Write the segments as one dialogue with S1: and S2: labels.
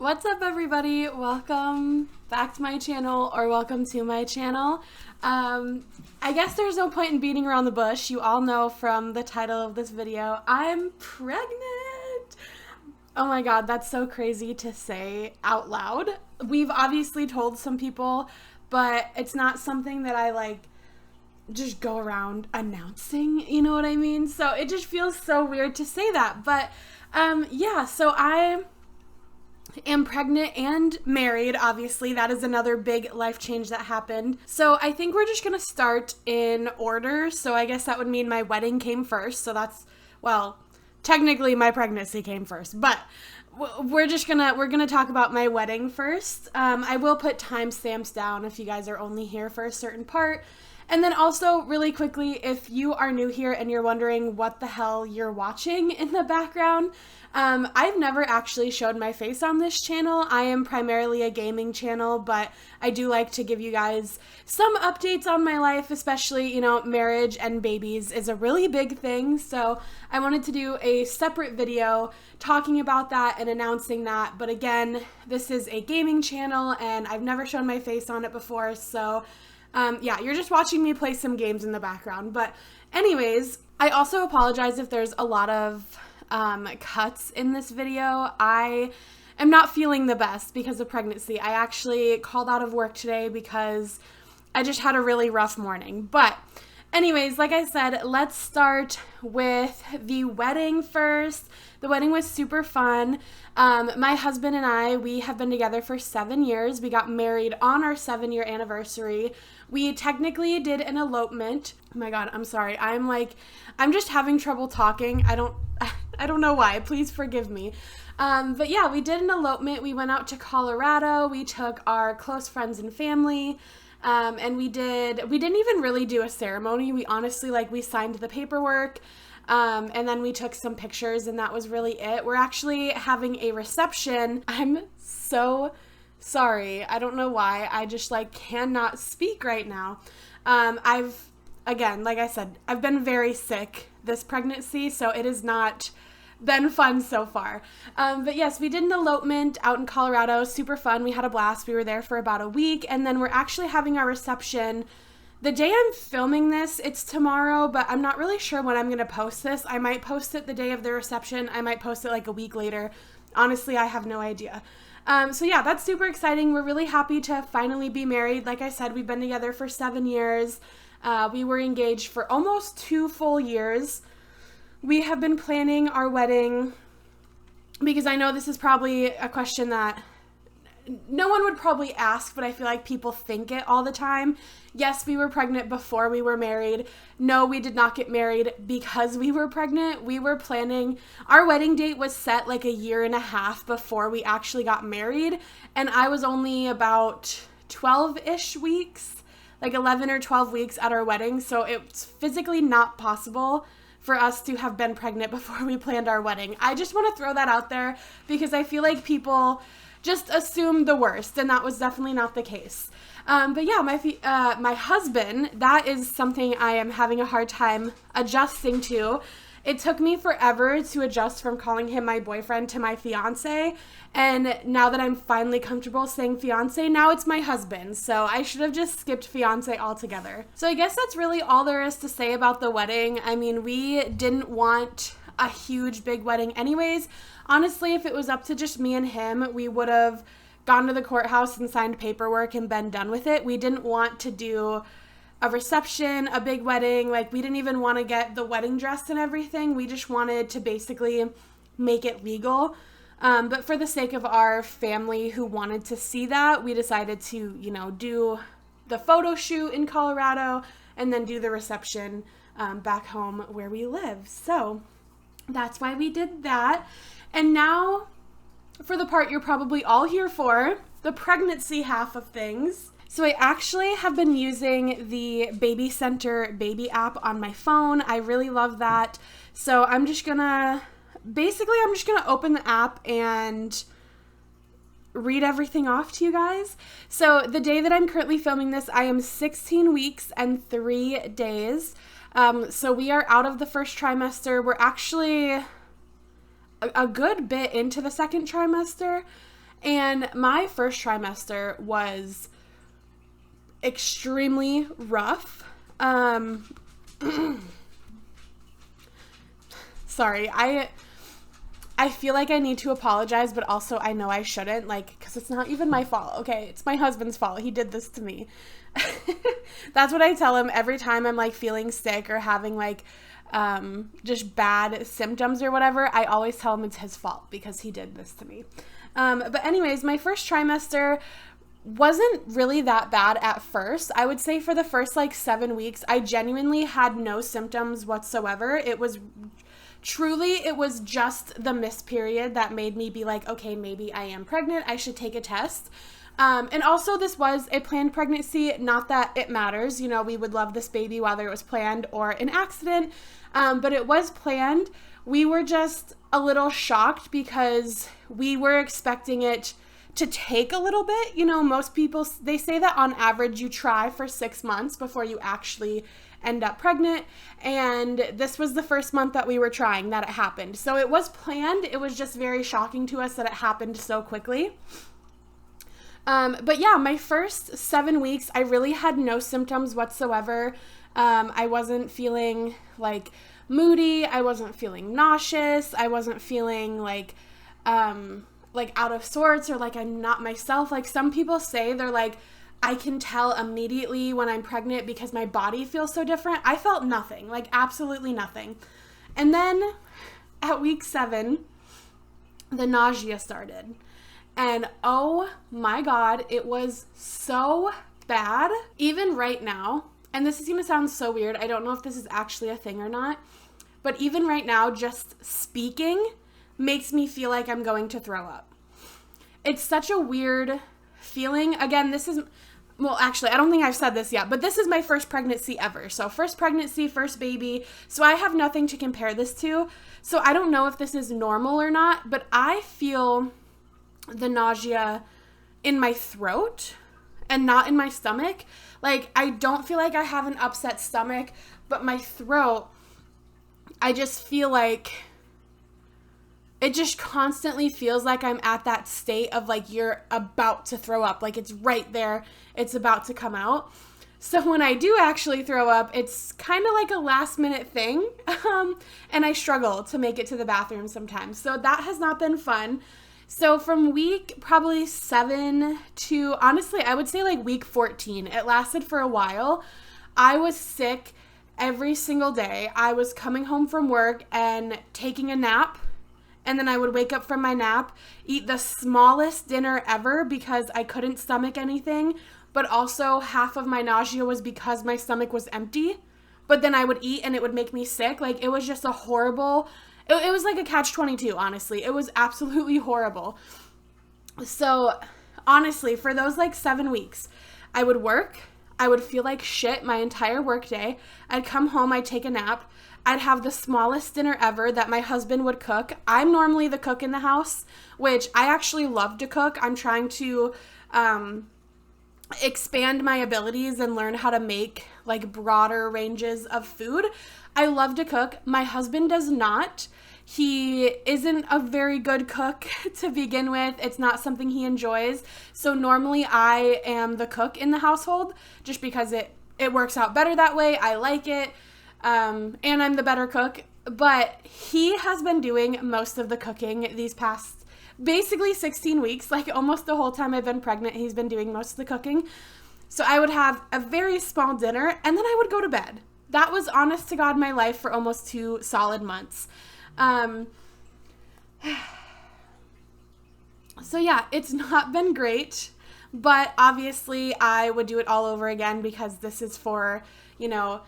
S1: What's up, everybody? Welcome back to my channel, or welcome to my channel. I guess there's no point in beating around the bush. You all know from the title of this video, I'm pregnant. Oh my god, that's so crazy to say out loud. We've obviously told some people, but it's not something that I just go around announcing, you know what I mean? So it just feels so weird to say that. But yeah, so I am pregnant and married. Obviously, that is another big life change that happened. So I think we're just gonna start in order. So I guess that would mean my wedding came first. So that's, well, technically my pregnancy came first, but we're gonna talk about my wedding first. I will put timestamps down if you guys are only here for a certain part. And then also, really quickly, if you are new here and you're wondering what the hell you're watching in the background, I've never actually showed my face on this channel. I am primarily a gaming channel, but I do like to give you guys some updates on my life, especially, you know, marriage and babies is a really big thing. So I wanted to do a separate video talking about that and announcing that. But again, this is a gaming channel and I've never shown my face on it before. So yeah, you're just watching me play some games in the background. But anyways, I also apologize if there's a lot of cuts in this video. I am not feeling the best because of pregnancy. I actually called out of work today because I just had a really rough morning. But anyways, like I said, let's start with the wedding first. The wedding was super fun. My husband and I, we have been together for 7 years. We got married on our 7-year anniversary. We technically did an elopement. Oh my God, I'm sorry. I'm just having trouble talking. I don't know why. Please forgive me. But yeah, we did an elopement. We went out to Colorado. We took our close friends and family. And we didn't even really do a ceremony. We honestly, we signed the paperwork, and then we took some pictures and that was really it. We're actually having a reception. I'm so sorry. I don't know why. I just cannot speak right now. Again, like I said, I've been very sick this pregnancy, so it has not been fun so far. But yes, we did an elopement out in Colorado. Super fun. We had a blast. We were there for about a week, and then we're actually having our reception. The day I'm filming this, it's tomorrow, but I'm not really sure when I'm going to post this. I might post it the day of the reception. I might post it a week later. Honestly, I have no idea. So yeah, that's super exciting. We're really happy to finally be married. Like I said, we've been together for 7 years. We were engaged for almost 2 full years. We have been planning our wedding because I know this is probably a question that no one would probably ask, but I feel like people think it all the time. Yes, we were pregnant before we were married. No, we did not get married because we were pregnant. We were planning, our wedding date was set 1.5 years before we actually got married, and I was only about 12-ish weeks, 11 or 12 weeks at our wedding, so it's physically not possible for us to have been pregnant before we planned our wedding. I just want to throw that out there because I feel like people just assume the worst, and that was definitely not the case. But yeah, my husband, that is something I am having a hard time adjusting to. It took me forever to adjust from calling him my boyfriend to my fiance, and now that I'm finally comfortable saying fiance, now it's my husband, so I should have just skipped fiance altogether. So I guess that's really all there is to say about the wedding. I mean, we didn't want a huge big wedding anyways. Honestly, if it was up to just me and him, we would have gone to the courthouse and signed paperwork and been done with it. We didn't want to do a reception, a big wedding. We didn't even want to get the wedding dress and everything. We just wanted to basically make it legal. But for the sake of our family who wanted to see that, we decided to, do the photo shoot in Colorado and then do the reception back home where we live. So that's why we did that. And now for the part you're probably all here for, the pregnancy half of things. So I actually have been using the Baby Center baby app on my phone. I really love that. So I'm just gonna open the app and read everything off to you guys. So the day that I'm currently filming this, I am 16 weeks and 3 days. So we are out of the first trimester. We're actually a good bit into the second trimester. And my first trimester was extremely rough. Sorry, I feel like I need to apologize, but also I know I shouldn't, like, because it's not even my fault, okay? It's my husband's fault. He did this to me. That's what I tell him every time I'm, like, feeling sick or having, like, just bad symptoms or whatever. I always tell him it's his fault because he did this to me. But anyways, my first trimester wasn't really that bad at first. I would say for the first, like, 7 weeks, I genuinely had no symptoms whatsoever. It was just the missed period that made me be like, okay, maybe I am pregnant. I should take a test. And also this was a planned pregnancy. Not that it matters. You know, we would love this baby whether it was planned or an accident. But it was planned. We were just a little shocked because we were expecting it to take a little bit. You know, most people, they say that on average you try for 6 months before you actually end up pregnant, and this was the first month that we were trying that it happened. So it was planned. It was just very shocking to us that it happened so quickly. But yeah, my first 7 weeks, I really had no symptoms whatsoever. I wasn't feeling like moody. I wasn't feeling nauseous. I wasn't feeling like out of sorts or like I'm not myself. Like some people say they're like, I can tell immediately when I'm pregnant because my body feels so different. I felt nothing, like absolutely nothing. And then at week 7, the nausea started. And oh my God, it was so bad. Even right now, and this is going to sound so weird. I don't know if this is actually a thing or not, but even right now, just speaking makes me feel like I'm going to throw up. It's such a weird feeling. Again, well, actually, I don't think I've said this yet, but this is my first pregnancy ever. So first pregnancy, first baby. So I have nothing to compare this to. So I don't know if this is normal or not, but I feel the nausea in my throat and not in my stomach. Like, I don't feel like I have an upset stomach, but my throat, I just feel like it just constantly feels like I'm at that state of like you're about to throw up. Like it's right there. It's about to come out. So when I do actually throw up, it's kind of like a last minute thing. And I struggle to make it to the bathroom sometimes. So that has not been fun. So from week probably 7 to honestly, I would say like week 14, it lasted for a while. I was sick every single day. I was coming home from work and taking a nap. And then I would wake up from my nap, eat the smallest dinner ever because I couldn't stomach anything, but also half of my nausea was because my stomach was empty. But then I would eat and it would make me sick. Like it was just a horrible, it was like a catch-22, honestly. It was absolutely horrible. So honestly, for those like 7 weeks, I would work. I would feel like shit my entire work day. I'd come home, I'd take a nap. I'd have the smallest dinner ever that my husband would cook. I'm normally the cook in the house, which I actually love to cook. I'm trying to expand my abilities and learn how to make like broader ranges of food. I love to cook. My husband does not. He isn't a very good cook to begin with. It's not something he enjoys. So normally I am the cook in the household just because it works out better that way. I like it. And I'm the better cook, but he has been doing most of the cooking these past basically 16 weeks, like almost the whole time I've been pregnant, he's been doing most of the cooking. So I would have a very small dinner and then I would go to bed. That was honest to God my life for almost 2 solid months. So yeah, it's not been great, but obviously I would do it all over again because this is for, you know,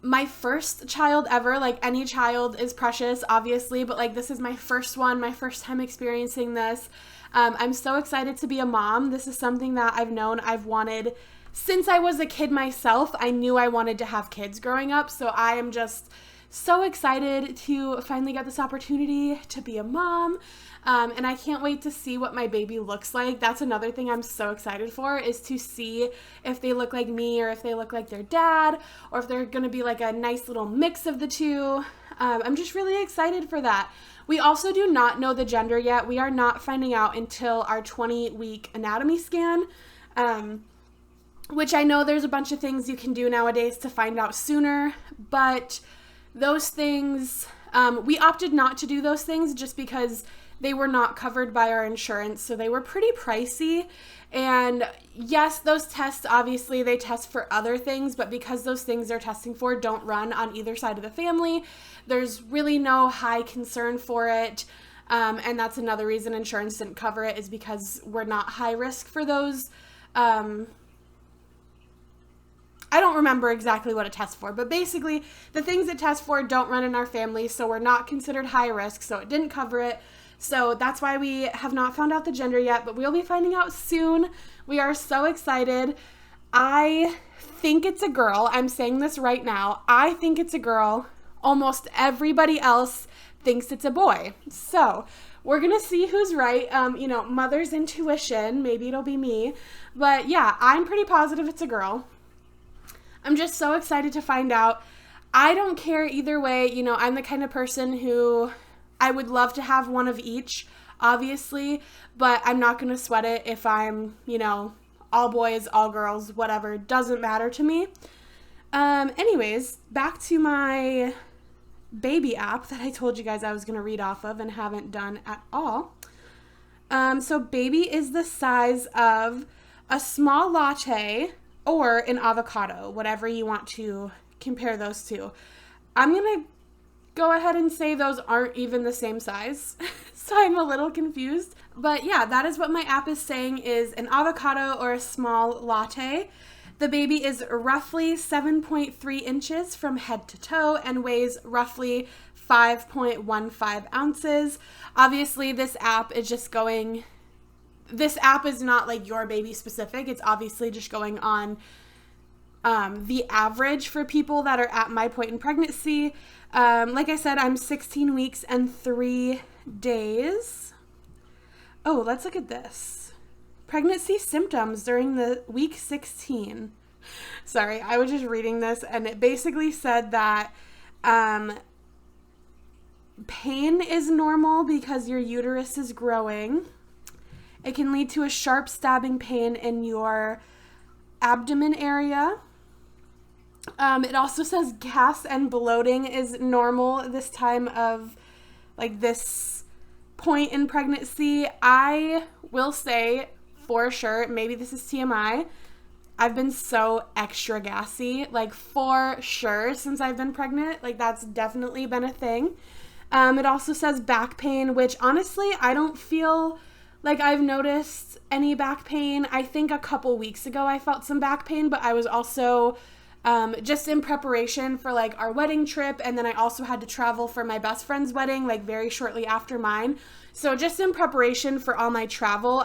S1: my first child ever. Like any child is precious, obviously, but like this is my first one, my first time experiencing this. I'm so excited to be a mom. This is something that I've wanted since I was a kid myself. I knew I wanted to have kids growing up, so I am just so excited to finally get this opportunity to be a mom. And I can't wait to see what my baby looks like. That's another thing I'm so excited for, is to see if they look like me or if they look like their dad, or if they're going to be like a nice little mix of the two. I'm just really excited for that. We also do not know the gender yet. We are not finding out until our 20-week anatomy scan, which I know there's a bunch of things you can do nowadays to find out sooner, but those things, we opted not to do those things just because they were not covered by our insurance, so they were pretty pricey. And yes, those tests, obviously, they test for other things, but because those things they're testing for don't run on either side of the family, there's really no high concern for it. And that's another reason insurance didn't cover it, is because we're not high risk for those. I don't remember exactly what it tests for, but basically the things it tests for don't run in our family, so we're not considered high risk, so it didn't cover it. So that's why we have not found out the gender yet, but we'll be finding out soon. We are so excited. I think it's a girl. I'm saying this right now. I think it's a girl. Almost everybody else thinks it's a boy. So we're going to see who's right. Mother's intuition. Maybe it'll be me. But yeah, I'm pretty positive it's a girl. I'm just so excited to find out. I don't care either way. I'm the kind of person who I would love to have one of each, obviously, but I'm not going to sweat it if I'm, all boys, all girls, whatever. Doesn't matter to me. Anyways, back to my baby app that I told you guys I was going to read off of and haven't done at all. So baby is the size of a small latte or an avocado, whatever you want to compare those to. I'm going to go ahead and say those aren't even the same size, so I'm a little confused. But yeah, that is what my app is saying, is an avocado or a small latte. The baby is roughly 7.3 inches from head to toe and weighs roughly 5.15 ounces. Obviously, this app is not like your baby specific. It's obviously just going on the average for people that are at my point in pregnancy. Like I said, I'm 16 weeks and 3 days. Oh, let's look at this. Pregnancy symptoms during the week 16. Sorry, I was just reading this, and it basically said that pain is normal because your uterus is growing. It can lead to a sharp stabbing pain in your abdomen area. It also says gas and bloating is normal this time of, this point in pregnancy. I will say, for sure, maybe this is TMI, I've been so extra gassy, for sure, since I've been pregnant. That's definitely been a thing. It also says back pain, which honestly, I don't feel like I've noticed any back pain. I think a couple weeks ago I felt some back pain, but I was also just in preparation for our wedding trip, and then I also had to travel for my best friend's wedding very shortly after mine. So just in preparation for all my travel,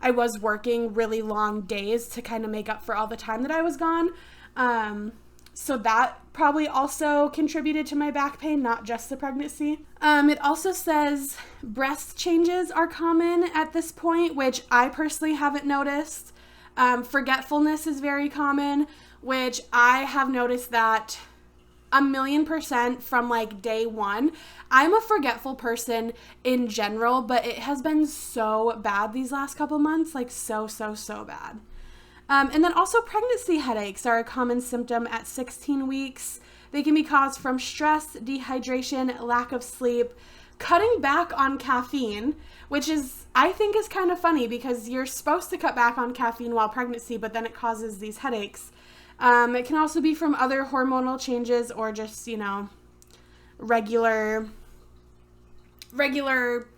S1: I was working really long days to kind of make up for all the time that I was gone. So that probably also contributed to my back pain, not just the pregnancy. It also says breast changes are common at this point, which I personally haven't noticed. Forgetfulness is very common, which I have noticed that 1,000,000% from day one. I'm a forgetful person in general, but it has been so bad these last couple months, so bad. And then also pregnancy headaches are a common symptom at 16 weeks. They can be caused from stress, dehydration, lack of sleep, cutting back on caffeine, which I think is kind of funny because you're supposed to cut back on caffeine while pregnancy, but then it causes these headaches. It can also be from other hormonal changes or just, regular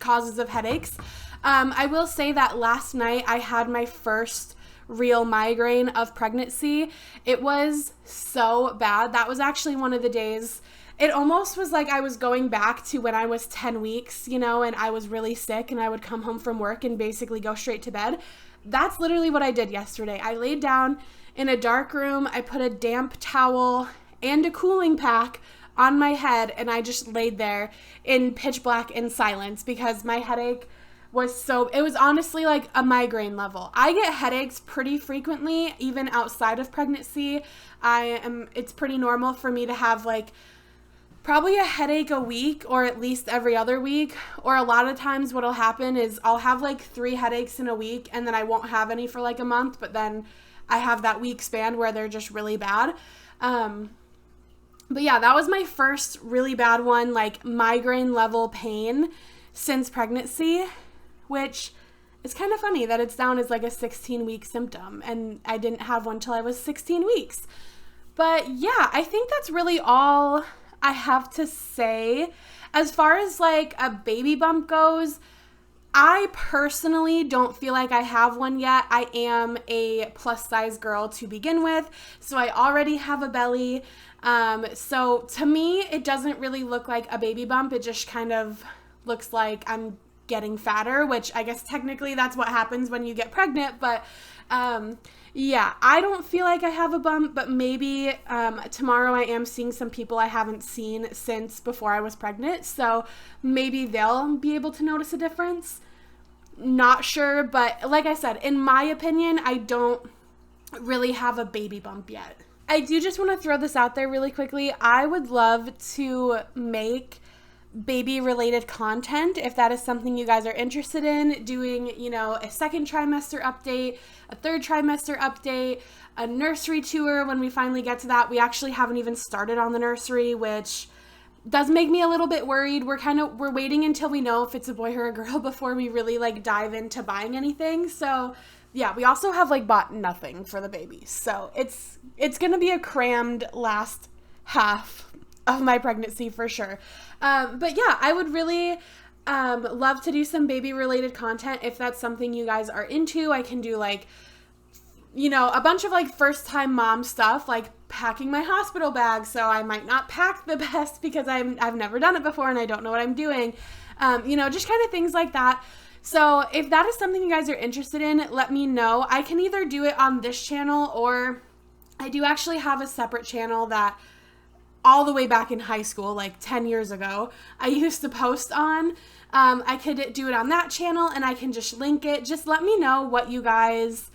S1: causes of headaches. I will say that last night I had my first real migraine of pregnancy. It was so bad. That was actually one of the days. It almost was like I was going back to when I was 10 weeks, and I was really sick and I would come home from work and basically go straight to bed. That's literally what I did yesterday. I laid down in a dark room. I put a damp towel and a cooling pack on my head, and I just laid there in pitch black in silence because my headache it was honestly like a migraine level. I get headaches pretty frequently, even outside of pregnancy. It's pretty normal for me to have probably a headache a week, or at least every other week. Or a lot of times what'll happen is I'll have like 3 headaches in a week, and then I won't have any for like a month, but then I have that week span where they're just really bad. But yeah, that was my first really bad one, like migraine level pain since pregnancy, which is kind of funny that it's down as like a 16-week symptom, and I didn't have one till I was 16 weeks. But yeah, I think that's really all I have to say. As far as like a baby bump goes, I personally don't feel like I have one yet. I am a plus size girl to begin with, so I already have a belly. So to me, it doesn't really look like a baby bump. It just kind of looks like I'm getting fatter, which I guess technically that's what happens when you get pregnant. But yeah, I don't feel like I have a bump, but maybe tomorrow I am seeing some people I haven't seen since before I was pregnant. So maybe they'll be able to notice a difference. Not sure, but like I said, in my opinion, I don't really have a baby bump yet. I do just want to throw this out there really quickly. I would love to make baby related content if that is something you guys are interested in doing, you know, a second trimester update, a third trimester update, a nursery tour when we finally get to that. We actually haven't even started on the nursery, which does make me a little bit worried. We're waiting until we know if it's a boy or a girl before we really like dive into buying anything. So yeah, we also have like bought nothing for the baby. So it's going to be a crammed last half of my pregnancy for sure. But yeah, I would really love to do some baby related content if that's something you guys are into. I can do like, you know, a bunch of like first time mom stuff, like packing my hospital bag. So I might not pack the best because I've never done it before and I don't know what I'm doing. You know, just kind of things like that. So if that is something you guys are interested in, let me know. I can either do it on this channel, or I do actually have a separate channel that all the way back in high school, like 10 years ago, I used to post on. I could do it on that channel, and I can just link it. Just let me know what you guys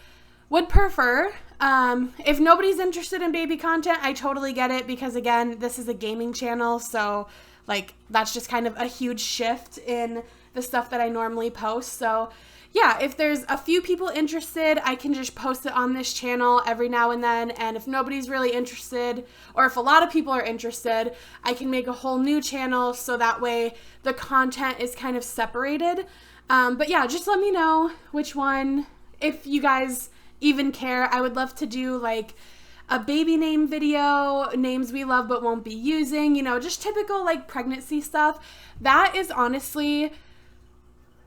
S1: would prefer. If nobody's interested in baby content, I totally get it, because again, this is a gaming channel, so like that's just kind of a huge shift in the stuff that I normally post. So yeah, if there's a few people interested, I can just post it on this channel every now and then. And if nobody's really interested, or if a lot of people are interested, I can make a whole new channel so that way the content is kind of separated. But yeah, just let me know which one, if you guys even care. I would love to do like a baby name video, names we love but won't be using, you know, just typical like pregnancy stuff. That is honestly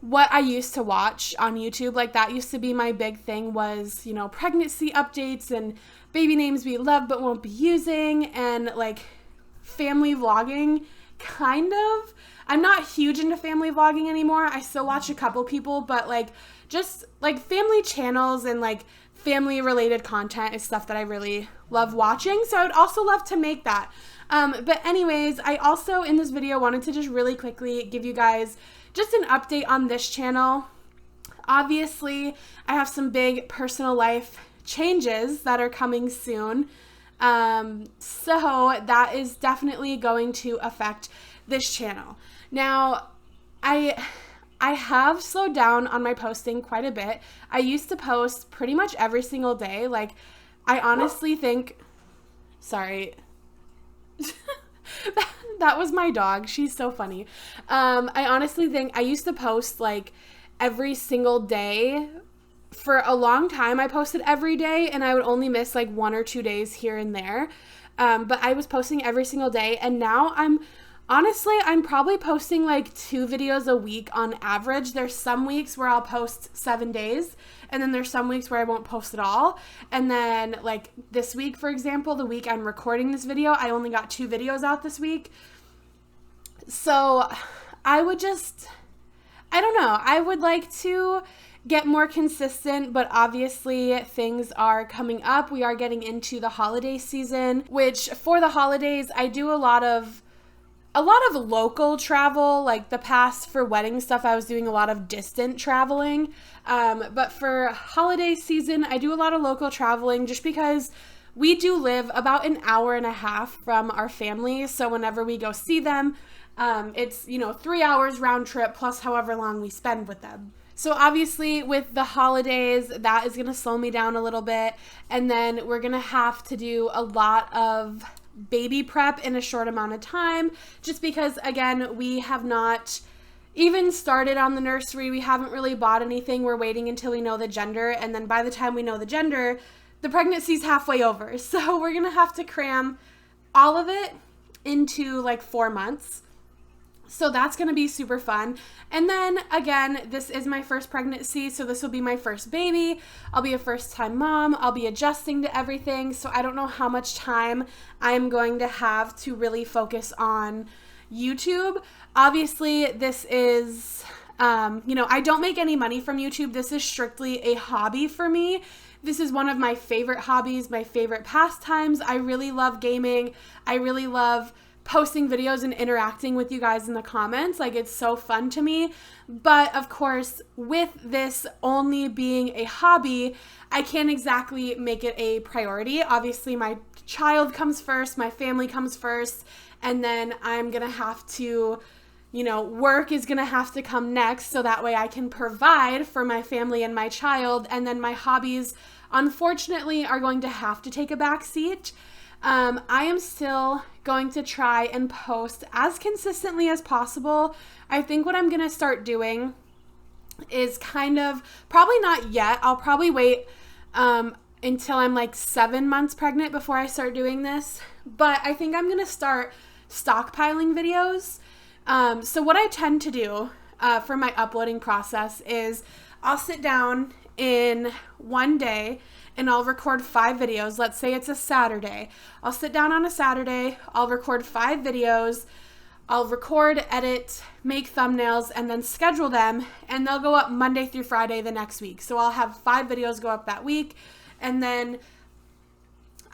S1: what I used to watch on YouTube. Like that used to be my big thing, was, you know, pregnancy updates and baby names we love but won't be using, and like family vlogging, kind of. I'm not huge into family vlogging anymore. I still watch a couple people, but like just like family channels and like family related content is stuff that I really love watching. So I would also love to make that. But anyways, I also in this video wanted to just really quickly give you guys just an update on this channel. Obviously, I have some big personal life changes that are coming soon. So that is definitely going to affect this channel. Now, I have slowed down on my posting quite a bit. I used to post pretty much every single day. Like, I honestly think, sorry, that was my dog. She's so funny. I honestly think I used to post like every single day. For a long time, I posted every day, and I would only miss like 1 or 2 days here and there. But I was posting every single day, and now I'm probably posting like 2 videos a week on average. There's some weeks where I'll post 7 days, and then there's some weeks where I won't post at all. And then like this week, for example, the week I'm recording this video, I only got 2 videos out this week. So I don't know. I would like to get more consistent, but obviously things are coming up. We are getting into the holiday season, which for the holidays, I do a lot of local travel. Like the past, for wedding stuff, I was doing a lot of distant traveling. But for holiday season, I do a lot of local traveling just because we do live about an hour and a half from our family. So whenever we go see them, it's, 3 hours round trip plus however long we spend with them. So obviously with the holidays, that is going to slow me down a little bit. And then we're going to have to do a lot of baby prep in a short amount of time, just because, again, we have not even started on the nursery. We haven't really bought anything. We're waiting until we know the gender. And then by the time we know the gender, the pregnancy's halfway over. So we're going to have to cram all of it into like 4 months. So that's going to be super fun. And then again, this is my first pregnancy, so this will be my first baby. I'll be a first-time mom. I'll be adjusting to everything. So I don't know how much time I'm going to have to really focus on YouTube. Obviously, this is, I don't make any money from YouTube. This is strictly a hobby for me. This is one of my favorite hobbies, my favorite pastimes. I really love gaming. I really love posting videos and interacting with you guys in the comments. Like, it's so fun to me. But of course, with this only being a hobby, I can't exactly make it a priority. Obviously, my child comes first, my family comes first, and then I'm gonna have to, work is gonna have to come next, so that way I can provide for my family and my child, and then my hobbies, unfortunately, are going to have to take a back seat. I am still going to try and post as consistently as possible. I think what I'm going to start doing is probably not yet. I'll probably wait until I'm like 7 months pregnant before I start doing this. But I think I'm going to start stockpiling videos. So what I tend to do for my uploading process is I'll sit down in one day and I'll record 5 videos. Let's say it's a Saturday. I'll sit down on a Saturday, I'll record 5 videos, I'll record, edit, make thumbnails, and then schedule them, and they'll go up Monday through Friday the next week. So I'll have 5 videos go up that week, and then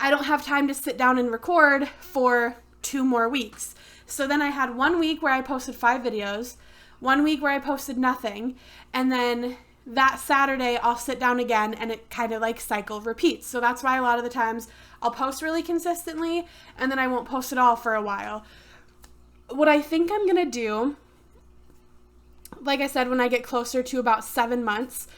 S1: I don't have time to sit down and record for 2 more weeks. So then I had 1 week where I posted 5 videos, 1 week where I posted nothing, and then that Saturday I'll sit down again, and it kind of like cycle repeats. So that's why a lot of the times I'll post really consistently and then I won't post at all for a while. What I think I'm gonna do, like I said, when I get closer to about 7 months,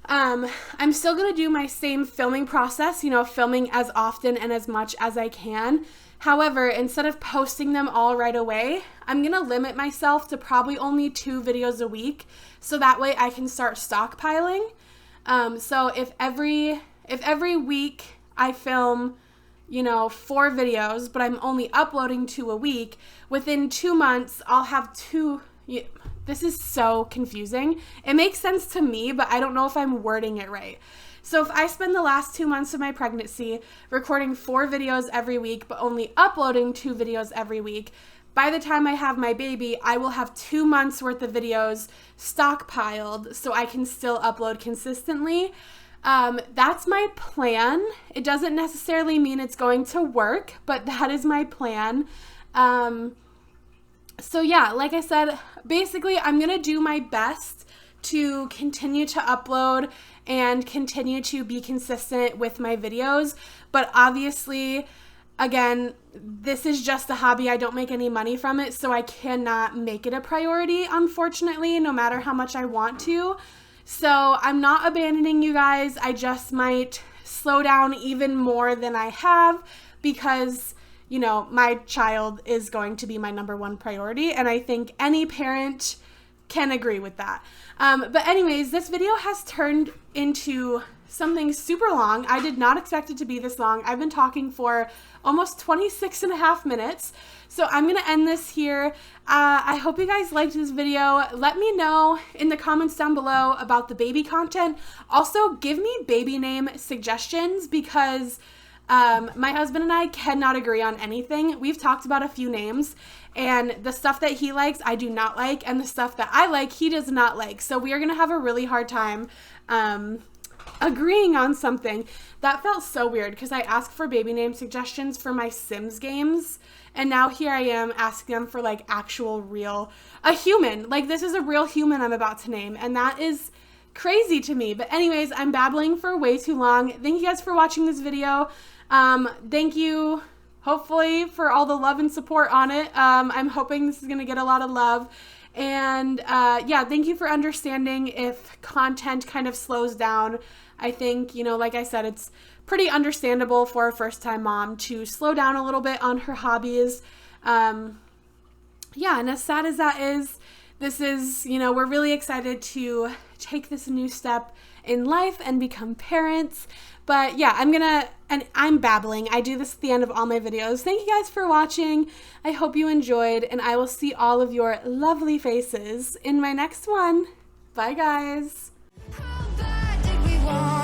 S1: I'm still gonna do my same filming process, filming as often and as much as I can. However, instead of posting them all right away, I'm going to limit myself to probably only 2 videos a week, so that way I can start stockpiling. So if every week I film, 4 videos, but I'm only uploading 2 a week, within 2 months I'll have 2. This is so confusing. It makes sense to me, but I don't know if I'm wording it right. So if I spend the last 2 months of my pregnancy recording 4 videos every week, but only uploading 2 videos every week, by the time I have my baby, I will have 2 months worth of videos stockpiled so I can still upload consistently. That's my plan. It doesn't necessarily mean it's going to work, but that is my plan. So yeah, like I said, basically I'm going to do my best to continue to upload and continue to be consistent with my videos. But obviously, again, this is just a hobby. I don't make any money from it, so I cannot make it a priority, unfortunately, no matter how much I want to. So I'm not abandoning you guys. I just might slow down even more than I have because, my child is going to be my number 1 priority, and I think any parent can agree with that. But anyways, this video has turned into something super long. I did not expect it to be this long. I've been talking for almost 26 and a half minutes. So I'm going to end this here. I hope you guys liked this video. Let me know in the comments down below about the baby content. Also, give me baby name suggestions because my husband and I cannot agree on anything. We've talked about a few names, and the stuff that he likes, I do not like, and the stuff that I like, he does not like. So we are going to have a really hard time agreeing on something. That felt so weird because I asked for baby name suggestions for my Sims games, and now here I am asking them for like actual a human. Like, this is a real human I'm about to name, and that is crazy to me. But anyways, I'm babbling for way too long. Thank you guys for watching this video. Thank you, hopefully, for all the love and support on it. I'm hoping this is going to get a lot of love. And yeah, thank you for understanding if content kind of slows down. I think, you know, like I said, it's pretty understandable for a first-time mom to slow down a little bit on her hobbies. Yeah, and as sad as that is, this is, you know, we're really excited to take this new step in life and become parents. But yeah, I'm babbling. I do this at the end of all my videos. Thank you guys for watching. I hope you enjoyed, and I will see all of your lovely faces in my next one. Bye, guys.
S2: How bad did we want?